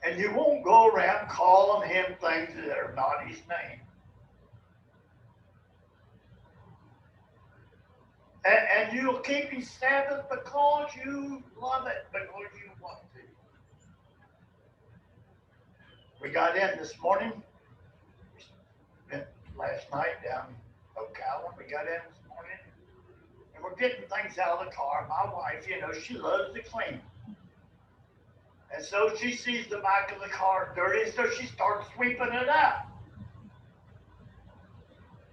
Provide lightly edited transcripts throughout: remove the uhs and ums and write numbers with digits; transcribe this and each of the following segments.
And you won't go around calling him things that are not his name. And you'll keep his Sabbath because you love it, because you want to. We got in this morning, spent last night down in Ocala. We got in this morning, and we're getting things out of the car. My wife, she loves to clean. And so she sees the back of the car dirty, so she starts sweeping it out.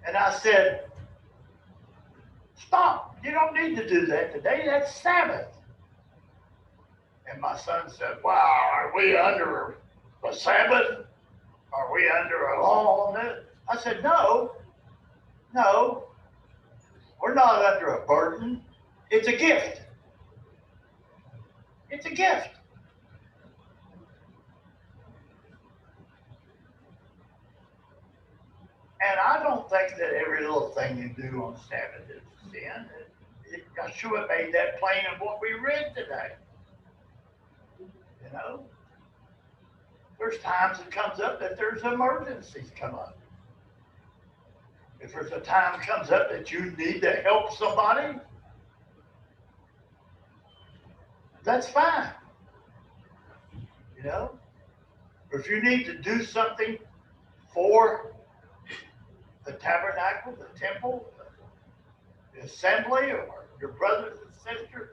And I said, stop, you don't need to do that today, that's Sabbath. And my son said, wow, are we under a Sabbath? Are we under a law on this? I said, no, we're not under a burden. It's a gift. It's a gift. And I don't think that every little thing you do on Sabbath is sin. Yeshua made that plain in what we read today. There's times it comes up that there's emergencies come up. If there's a time comes up that you need to help somebody, that's fine. Or if you need to do something for the tabernacle, the temple, the assembly, or your brothers and sisters,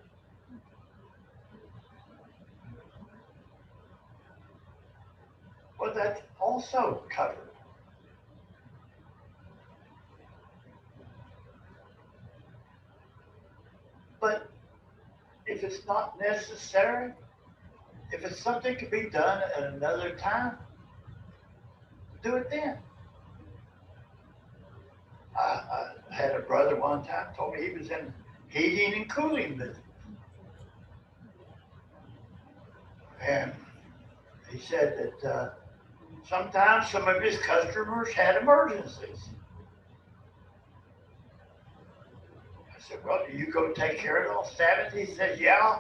well, that's also covered. But if it's not necessary, if it's something to be done at another time, do it then. I had a brother one time told me he was in heating and cooling business. And he said that sometimes some of his customers had emergencies. I said, well, do you go take care of it on Sabbath? He said, yeah.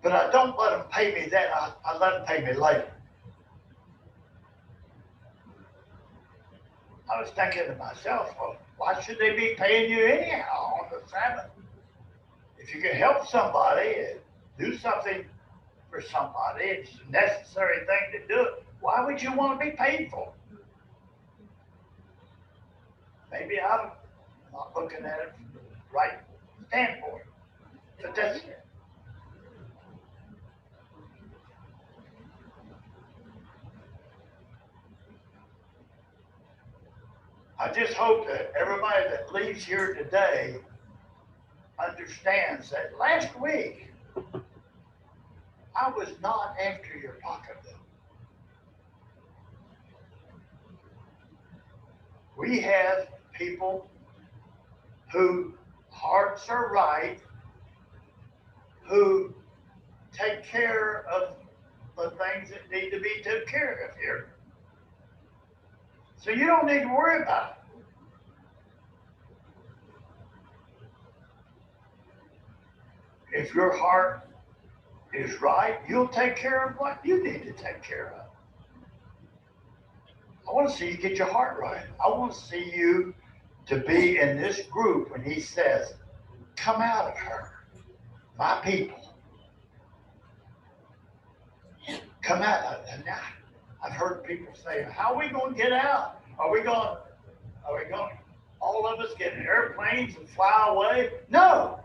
But I don't let them pay me then. I let them pay me later. I was thinking to myself, well, why should they be paying you anyhow on the Sabbath? If you can help somebody and do something for somebody, it's a necessary thing to do it. Why would you want to be paid for it? Maybe I'm not looking at it from the right standpoint. But that's it. I just hope that everybody that leaves here today understands that last week I was not after your pocketbook. We have people whose hearts are right, who take care of the things that need to be taken care of here. So you don't need to worry about it. If your heart is right, you'll take care of what you need to take care of. I want to see you get your heart right. I want to see you to be in this group when he says, come out of her, my people. Come out. And now, I've heard people say, how are we going to get out? Are we going, all of us get in airplanes and fly away? No.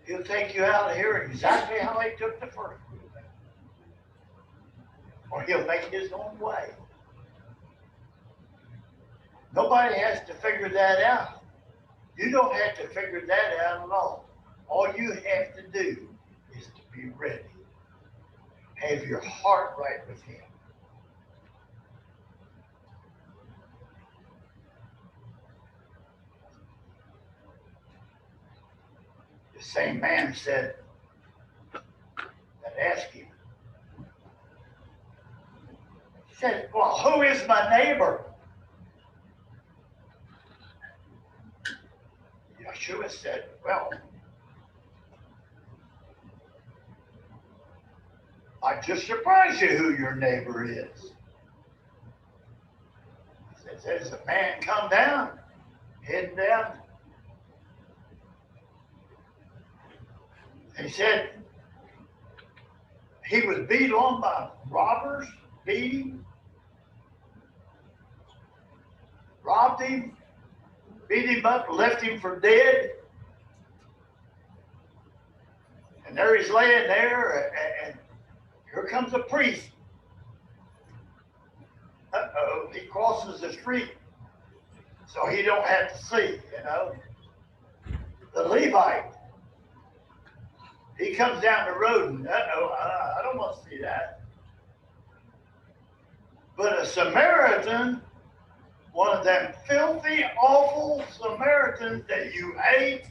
He'll take you out of here exactly how he took the first group. Or he'll make his own way. Nobody has to figure that out. You don't have to figure that out at all. All you have to do is to be ready. Have your heart right with him. The same man said, that asked him, he said, well, who is my neighbor? Yeshua said, well, Might just surprise you who your neighbor is. It says a man come down, heading down. He said he was beat on by robbers, robbed him, beat him up, left him for dead. And there he's laying there, and here comes a priest. Uh-oh, he crosses the street, so he don't have to see, you know. The Levite, he comes down the road, and I don't want to see that. But a Samaritan, one of them filthy, awful Samaritans that you hate,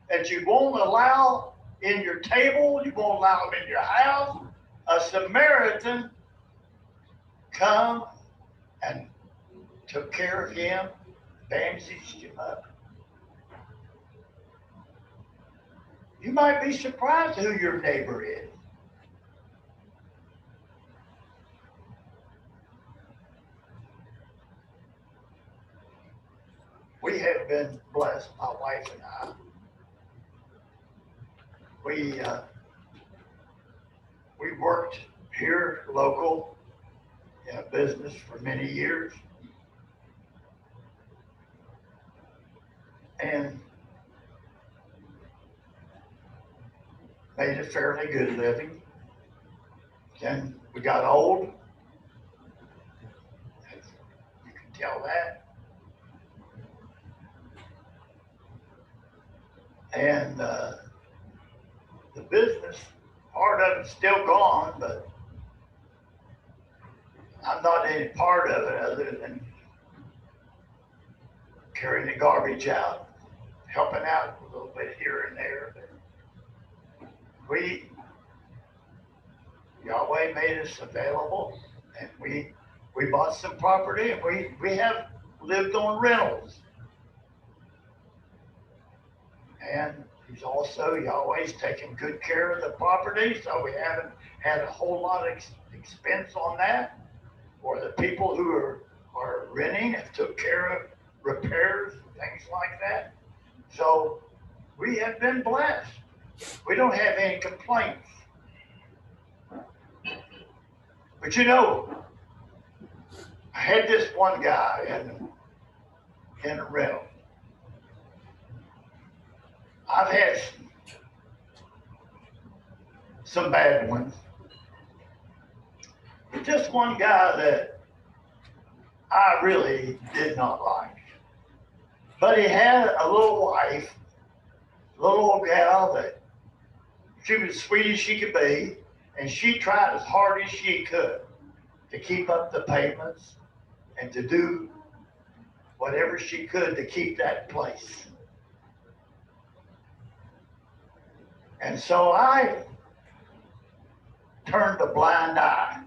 that you won't allow in your table, you won't allow them in your house, a Samaritan come and took care of him, bandaged him up. You might be surprised who your neighbor is. We have been blessed, my wife and I. We worked here local in a business for many years. And made a fairly good living. Then we got old. You can tell that. And the business, part of it's still gone, but I'm not any part of it other than carrying the garbage out, helping out a little bit here and there. But Yahweh made us available, and we bought some property, and we have lived on rentals. And he's also, Yahweh's taken good care of the property, so we haven't had a whole lot of expense on that. Or the people who are renting have took care of repairs and things like that. So we have been blessed. We don't have any complaints. But you know, I had this one guy in a rental. I've had some bad ones. But just one guy that I really did not like. But he had a little wife, a little old gal that she was as sweet as she could be, and she tried as hard as she could to keep up the payments and to do whatever she could to keep that place. And so I turned a blind eye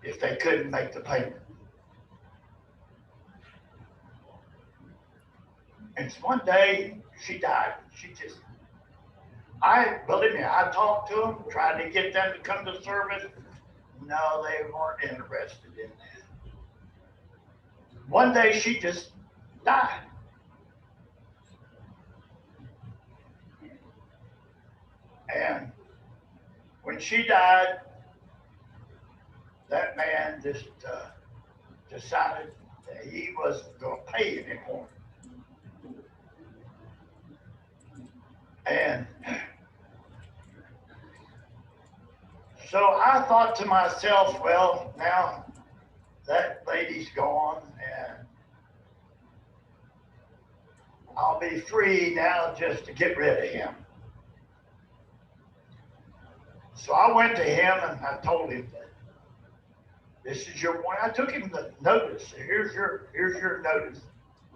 if they couldn't make the payment. And one day she died. Believe me, I talked to them, tried to get them to come to service. No, they weren't interested in that. One day she just died. And when she died, that man just decided that he wasn't going to pay anymore. And so I thought to myself, well, now that lady's gone, and I'll be free now just to get rid of him. So I went to him and I told him that this is your one. I took him the notice. Here's your notice.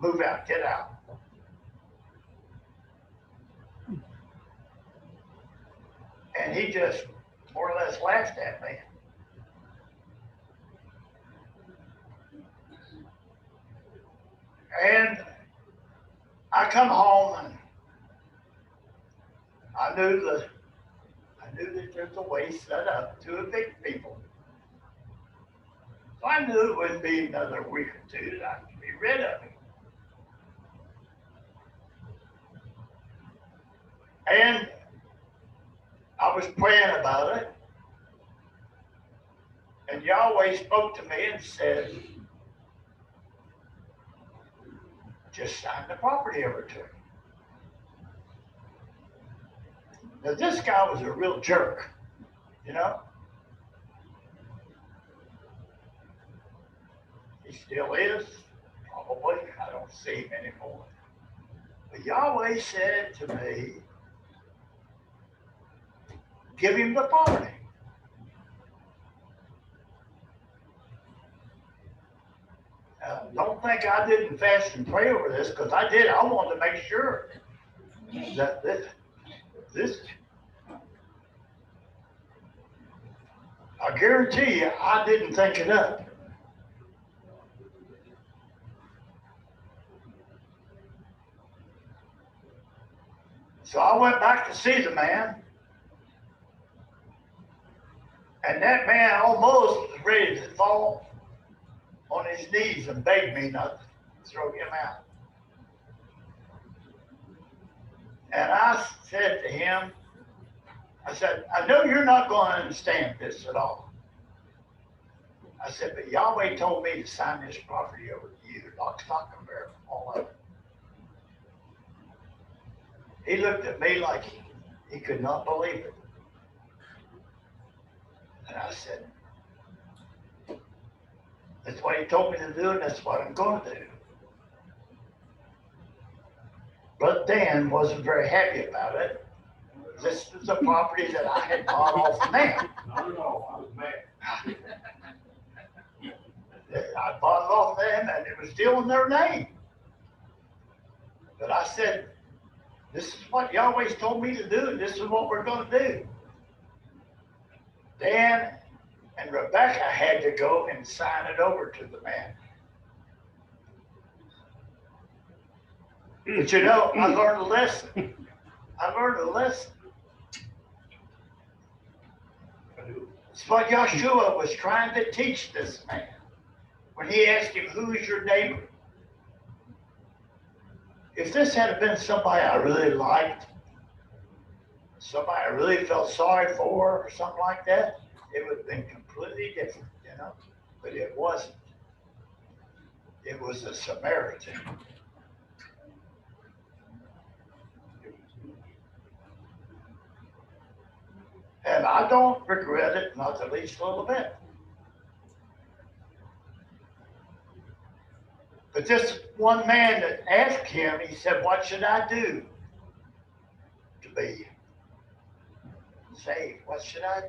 Move out. Get out. And he just more or less laughed at me. And I come home and I knew I knew that there's a way set up to evict people. So I knew it wouldn't be another week or two that I could be rid of him. And I was praying about it, and Yahweh spoke to me and said, just sign the property over to him. Now, this guy was a real jerk, you know? He still is, probably. I don't see him anymore. But Yahweh said to me, give him the property. Don't think I didn't fast and pray over this, because I did. I wanted to make sure that this, I guarantee you, I didn't think it up. So I went back to see the man, and that man almost was ready to fall on his knees and beg me not to throw him out. And I said to him, I said, I know you're not going to understand this at all. I said, but Yahweh told me to sign this property over to you, lock, stock, and barrel, all of it. He looked at me like he could not believe it. And I said, that's what he told me to do, and that's what I'm going to do. Brother Dan wasn't very happy about it. This was a property that I had bought off of them. Not at all. I was mad. I bought it off them, and it was still in their name. But I said, this is what Yahweh's told me to do, and this is what we're going to do. Dan and Rebecca had to go and sign it over to the man. But you know, I learned a lesson. I learned a lesson. It's what Yahshua was trying to teach this man when he asked him, who is your neighbor? If this had been somebody I really liked, somebody I really felt sorry for, or something like that, it would have been completely different, you know? But it wasn't. It was a Samaritan. And I don't regret it, not the least little bit. But this one man that asked him, he said, what should I do to be saved? What should I do?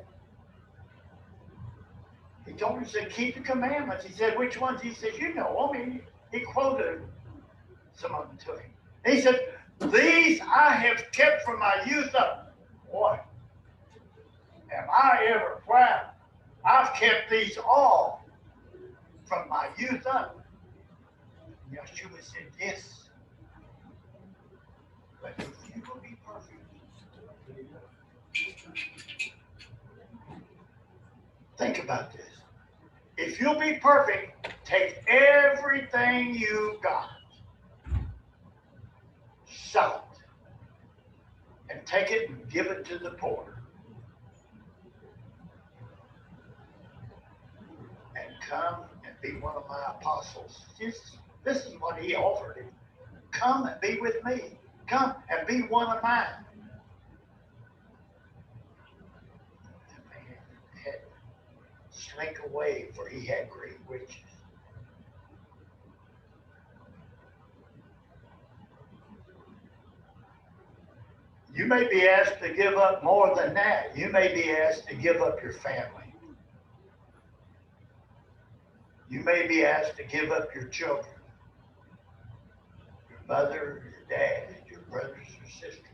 He told him, he said, keep the commandments. He said, which ones? He said, you know them. He quoted some of them to him. He said, these I have kept from my youth up. Boy, am I ever proud. I've kept these all from my youth up. And Yeshua said, yes. But if you will be perfect, think about this. If you'll be perfect, take everything you got, sell it, and take it and give it to the poor. And come and be one of my apostles. This is what he offered him. Come and be with me. Come and be one of mine. The man had to slink away, for he had great riches. You may be asked to give up more than that. You may be asked to give up your family. You may be asked to give up your children, your mother, your dad, your brothers or sisters.